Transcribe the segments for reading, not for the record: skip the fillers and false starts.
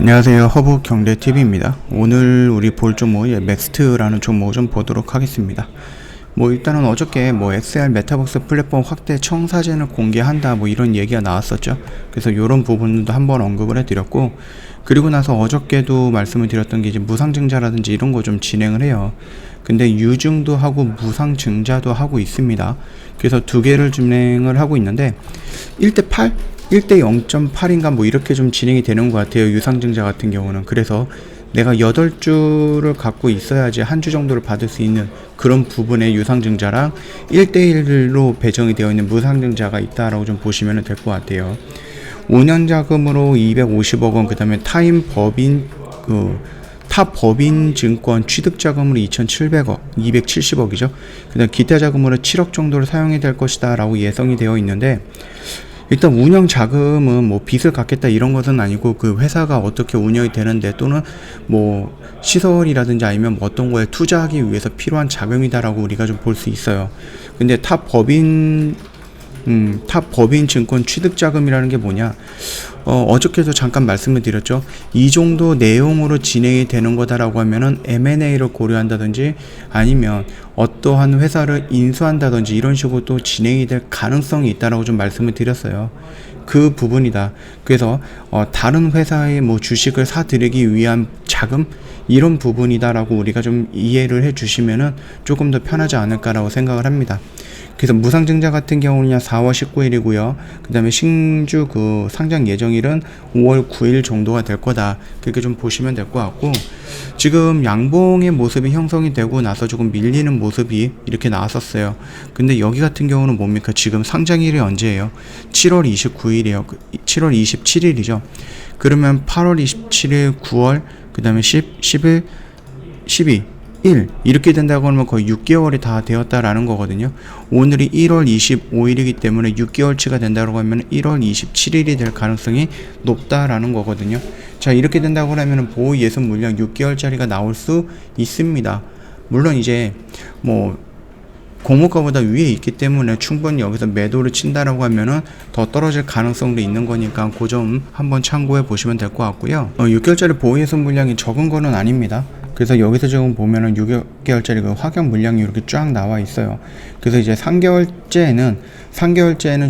안녕하세요. 허브경제TV입니다. 오늘 우리 볼 종목이 맥스트라는 종목을 좀 보도록 하겠습니다. 일단은 어저께 XR 메타버스 플랫폼 확대 청사진을 공개한다 이런 얘기가 나왔었죠. 그래서 이런 부분도 한번 언급을 해드렸고, 그리고 나서 어저께도 말씀을 드렸던 게 이제 무상증자라든지 이런 거 좀 진행을 해요. 근데 유증도 하고 무상증자도 하고 있습니다. 그래서 두 개를 진행을 하고 있는데 1대8? 1대 0.8인가 이렇게 좀 진행이 되는 것 같아요. 유상증자 같은 경우는. 그래서 내가 8주를 갖고 있어야지 한 주 정도를 받을 수 있는 그런 부분의 유상증자랑 1대1로 배정이 되어 있는 무상증자가 있다라고 좀 보시면 될 것 같아요. 5년 자금으로 250억 원, 그 다음에 타 법인 증권 취득 자금으로 2,700억, 270억이죠. 그 다음 기타 자금으로 7억 정도를 사용이 될 것이다 라고 예상이 되어 있는데, 일단 운영 자금은 빚을 갚겠다 이런 것은 아니고, 그 회사가 어떻게 운영이 되는데 또는 시설이라든지 아니면 어떤 거에 투자하기 위해서 필요한 자금이다라고 우리가 좀 볼 수 있어요. 근데 타 법인 증권 취득 자금이라는 게 뭐냐? 어저께도 잠깐 말씀을 드렸죠. 이 정도 내용으로 진행이 되는 거다라고 하면은 M&A를 고려한다든지 아니면 어떠한 회사를 인수한다든지 이런 식으로 또 진행이 될 가능성이 있다라고 좀 말씀을 드렸어요. 그 부분이다. 그래서 다른 회사의 주식을 사들이기 위한 자금, 이런 부분이다라고 우리가 좀 이해를 해 주시면은 조금 더 편하지 않을까라고 생각을 합니다. 그래서 무상증자 같은 경우는 4월 19일이고요. 그 다음에 신주 상장 예정일은 5월 9일 정도가 될 거다. 그렇게 좀 보시면 될 것 같고, 지금 양봉의 모습이 형성이 되고 나서 조금 밀리는 모습이 이렇게 나왔었어요. 근데 여기 같은 경우는 뭡니까? 지금 상장일이 언제예요? 7월 29일이에요. 7월 27일이죠. 그러면 8월 27일, 9월, 그 다음에 10, 11, 12, 1 이렇게 된다고 하면 거의 6개월이 다 되었다라는 거거든요. 오늘이 1월 25일이기 때문에 6개월치가 된다고 하면 1월 27일이 될 가능성이 높다라는 거거든요. 자, 이렇게 된다고 하면 보호 예습 물량 6개월짜리가 나올 수 있습니다. 물론 이제 공모가보다 위에 있기 때문에 충분히 여기서 매도를 친다라고 하면은 더 떨어질 가능성도 있는 거니까 그 점 한번 참고해 보시면 될 것 같고요. 6개월짜리 보호 예습 물량이 적은 거는 아닙니다. 그래서 여기서 지금 보면은 6개월짜리 확약 물량이 이렇게 쫙 나와 있어요. 그래서 이제 3개월째에는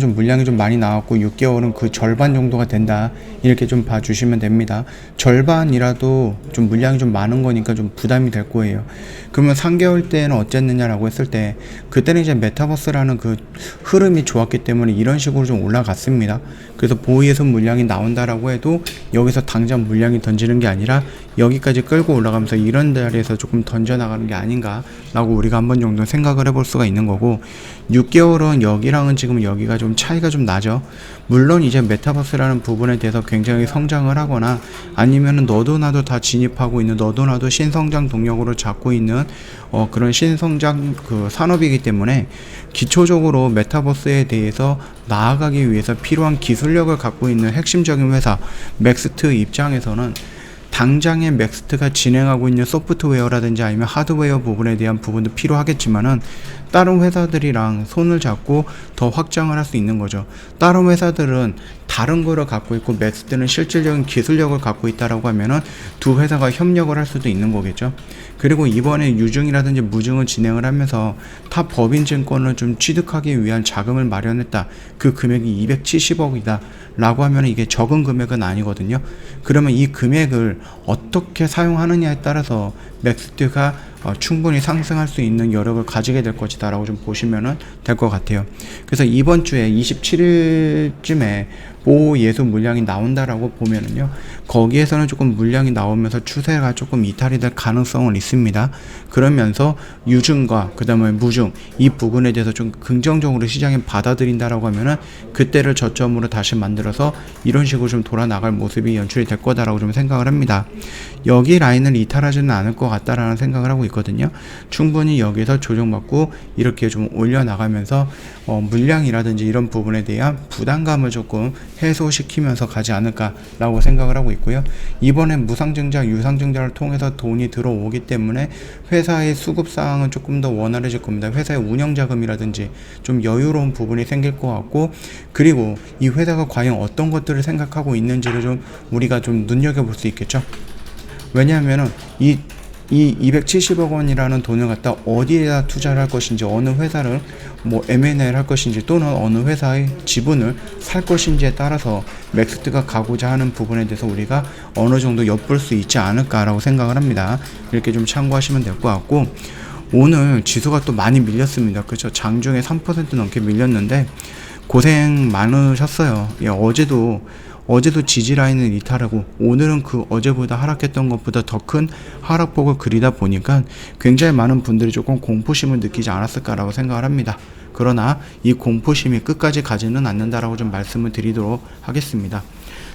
좀 물량이 좀 많이 나왔고, 6개월은 그 절반 정도가 된다. 이렇게 좀 봐주시면 됩니다. 절반이라도 좀 물량이 좀 많은 거니까 좀 부담이 될 거예요. 그러면 3개월 때는 어쨌느냐라고 했을 때, 그때는 이제 메타버스라는 그 흐름이 좋았기 때문에 이런 식으로 좀 올라갔습니다. 그래서 보호예습 물량이 나온다라고 해도 여기서 당장 물량이 던지는 게 아니라 여기까지 끌고 올라가면서 이런 자리에서 조금 던져나가는 게 아닌가 라고 우리가 한번 정도 생각을 해볼 수가 있는 거고, 6개월은 여기랑은 지금 여기가 좀 차이가 좀 나죠. 물론 이제 메타버스라는 부분에 대해서 굉장히 성장을 하거나 아니면은 너도 나도 다 진입하고 있는, 너도 나도 신성장 동력으로 잡고 있는 그런 신성장 산업이기 때문에 기초적으로 메타버스에 대해서 나아가기 위해서 필요한 기술력을 갖고 있는 핵심적인 회사 맥스트 입장에서는 당장에 맥스트가 진행하고 있는 소프트웨어라든지 아니면 하드웨어 부분에 대한 부분도 필요하겠지만은 다른 회사들이랑 손을 잡고 더 확장을 할 수 있는 거죠. 다른 회사들은 다른 거를 갖고 있고 맥스트는 실질적인 기술력을 갖고 있다라고 하면은 두 회사가 협력을 할 수도 있는 거겠죠. 그리고 이번에 유증이라든지 무증을 진행을 하면서 타 법인 증권을 좀 취득하기 위한 자금을 마련했다. 그 금액이 270억이다 라고 하면 이게 적은 금액은 아니거든요. 그러면 이 금액을 어떻게 사용하느냐에 따라서 맥스트가 충분히 상승할 수 있는 여력을 가지게 될 것이다 라고 좀 보시면 될 것 같아요. 그래서 이번 주에 27일쯤에 보호 예수 물량이 나온다라고 보면은요, 거기에서는 조금 물량이 나오면서 추세가 조금 이탈이 될 가능성은 있습니다. 그러면서 유증과 그 다음에 무증 이 부분에 대해서 좀 긍정적으로 시장에 받아들인다라고 하면은 그때를 저점으로 다시 만들어서 이런 식으로 좀 돌아 나갈 모습이 연출이 될 거다라고 좀 생각을 합니다. 여기 라인을 이탈하지는 않을 것 같다라는 생각을 하고 있거든요. 충분히 여기서 조정받고 이렇게 좀 올려 나가면서 물량이라든지 이런 부분에 대한 부담감을 조금 해소시키면서 가지 않을까라고 생각을 하고 있고요. 이번엔 무상증자, 유상증자를 통해서 돈이 들어오기 때문에 회사의 수급사항은 조금 더 원활해질 겁니다. 회사의 운영자금이라든지 좀 여유로운 부분이 생길 것 같고, 그리고 이 회사가 과연 어떤 것들을 생각하고 있는지를 좀 우리가 좀 눈여겨볼 수 있겠죠. 왜냐하면은 이 270억 원이라는 돈을 갖다 어디에다 투자를 할 것인지, 어느 회사를 뭐 M&A를 할 것인지, 또는 어느 회사의 지분을 살 것인지에 따라서 맥스트가 가고자 하는 부분에 대해서 우리가 어느 정도 엿볼 수 있지 않을까라고 생각을 합니다. 이렇게 좀 참고하시면 될 것 같고, 오늘 지수가 또 많이 밀렸습니다. 그렇죠? 장중에 3% 넘게 밀렸는데 고생 많으셨어요. 예, 어제도 지지라인을 이탈하고 오늘은 그 어제보다 하락했던 것보다 더 큰 하락폭을 그리다 보니까 굉장히 많은 분들이 조금 공포심을 느끼지 않았을까라고 생각을 합니다. 그러나 이 공포심이 끝까지 가지는 않는다라고 좀 말씀을 드리도록 하겠습니다.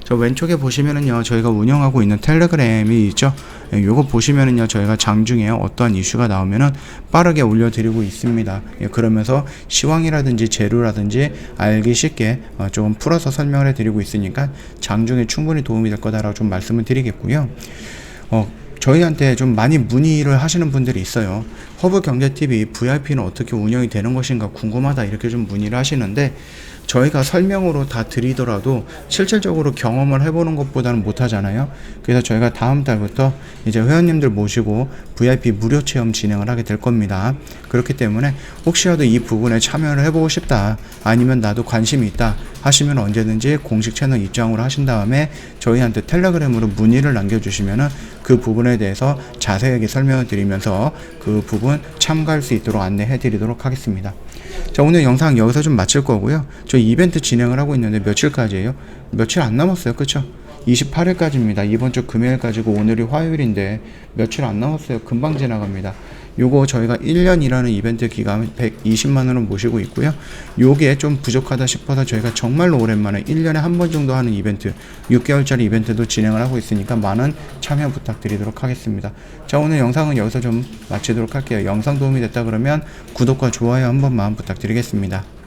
저 왼쪽에 보시면은요, 저희가 운영하고 있는 텔레그램이 있죠. 예, 요거 보시면은요, 저희가 장중에 어떠한 이슈가 나오면은 빠르게 올려드리고 있습니다. 예, 그러면서 시황이라든지 재료라든지 알기 쉽게 조금 풀어서 설명을 해드리고 있으니까 장중에 충분히 도움이 될 거다라고 좀 말씀을 드리겠고요. 저희한테 좀 많이 문의를 하시는 분들이 있어요. 허브경제TV VIP는 어떻게 운영이 되는 것인가 궁금하다, 이렇게 좀 문의를 하시는데, 저희가 설명으로 다 드리더라도 실질적으로 경험을 해보는 것보다는 못하잖아요. 그래서 저희가 다음 달부터 이제 회원님들 모시고 VIP 무료 체험 진행을 하게 될 겁니다. 그렇기 때문에 혹시라도 이 부분에 참여를 해보고 싶다, 아니면 나도 관심이 있다 하시면 언제든지 공식 채널 입장으로 하신 다음에 저희한테 텔레그램으로 문의를 남겨주시면은 그 부분에 대해서 자세하게 설명을 드리면서 그 부분 참가할 수 있도록 안내해 드리도록 하겠습니다. 자, 오늘 영상 여기서 좀 마칠 거고요. 저희 이벤트 진행을 하고 있는데 며칠까지예요? 며칠 안 남았어요. 그쵸? 28일까지입니다. 이번 주 금요일까지고 오늘이 화요일인데 며칠 안 남았어요. 금방 지나갑니다. 요거 저희가 1년이라는 이벤트 기간 120만원을 모시고 있고요. 요게 좀 부족하다 싶어서 저희가 정말로 오랜만에 1년에 한 번 정도 하는 이벤트, 6개월짜리 이벤트도 진행을 하고 있으니까 많은 참여 부탁드리도록 하겠습니다. 자, 오늘 영상은 여기서 좀 마치도록 할게요. 영상 도움이 됐다 그러면 구독과 좋아요 한 번만 부탁드리겠습니다.